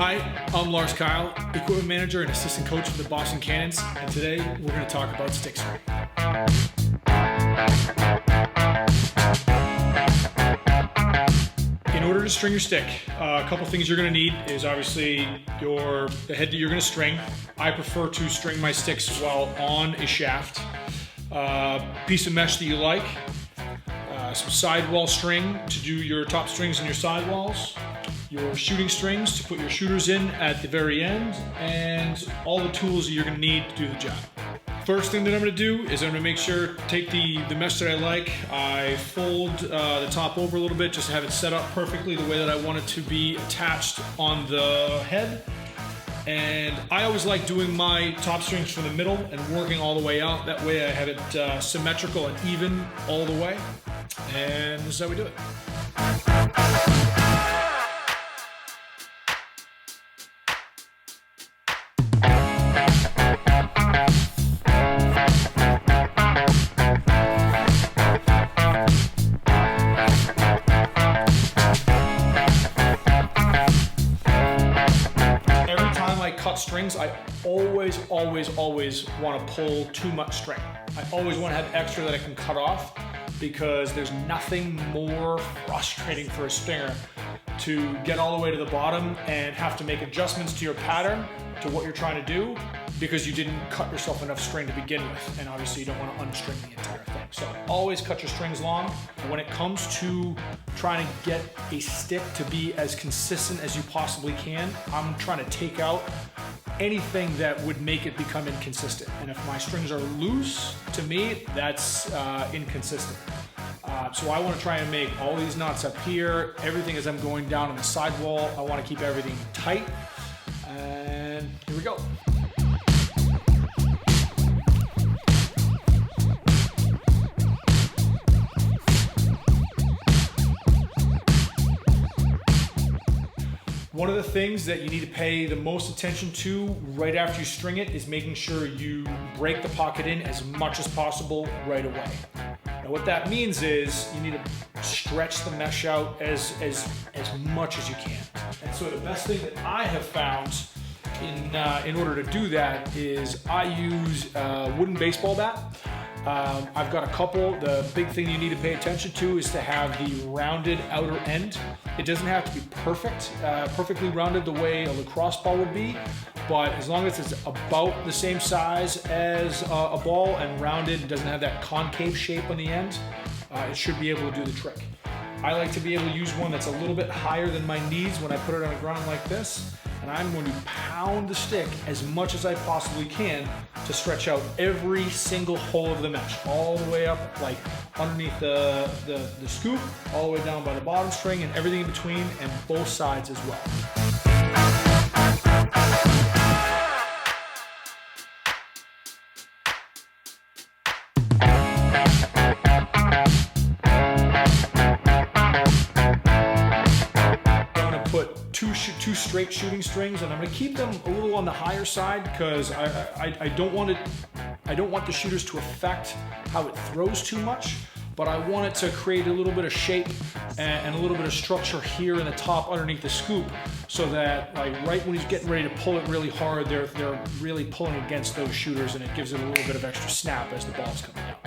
Hi, I'm Lars, Keil, equipment manager and assistant coach for the Boston Cannons, and today we're going to talk about stick swing. In order to string your stick, a couple things you're going to need is obviously the head that you're going to string. I prefer to string my sticks while on a shaft. Piece of mesh that you like, some sidewall string to do your top strings and your sidewalls, your shooting strings to put your shooters in at the very end, and all the tools that you're going to need to do the job. First thing that I'm going to do is I'm going to make sure, take the mesh that I like, I fold the top over a little bit just to have it set up perfectly the way that I want it to be attached on the head. And I always like doing my top strings from the middle and working all the way out. That way I have it symmetrical and even all the way. And this is how we do it. Cut strings, I always want to pull too much string. I always want to have extra that I can cut off, because there's nothing more frustrating for a stringer to get all the way to the bottom and have to make adjustments to your pattern, to what you're trying to do, because you didn't cut yourself enough string to begin with, and obviously you don't want to unstring the entire thing. So always cut your strings long. When it comes to trying to get a stick to be as consistent as you possibly can, I'm trying to take out anything that would make it become inconsistent. And if my strings are loose, to me, that's inconsistent. So I want to try and make all these knots up here, everything as I'm going down on the sidewall. I want to keep everything tight. And here we go. One of the things that you need to pay the most attention to right after you string it is making sure you break the pocket in as much as possible right away. Now what that means is you need to stretch the mesh out as much as you can. And so the best thing that I have found in order to do that is I use a wooden baseball bat. I've got a couple. The big thing you need to pay attention to is to have the rounded outer end. It doesn't have to be perfectly rounded the way a lacrosse ball would be, but as long as it's about the same size as a ball and rounded, doesn't have that concave shape on the end, it should be able to do the trick. I like to be able to use one that's a little bit higher than my knees when I put it on the ground like this, and I'm going to pound the stick as much as I possibly can to stretch out every single hole of the mesh, all the way up, like underneath the scoop, all the way down by the bottom string, and everything in between, and both sides as well. Two straight shooting strings, and I'm going to keep them a little on the higher side because I don't want the shooters to affect how it throws too much, but I want it to create a little bit of shape and a little bit of structure here in the top underneath the scoop, so that like right when he's getting ready to pull it really hard, they're really pulling against those shooters, and it gives it a little bit of extra snap as the ball's coming out.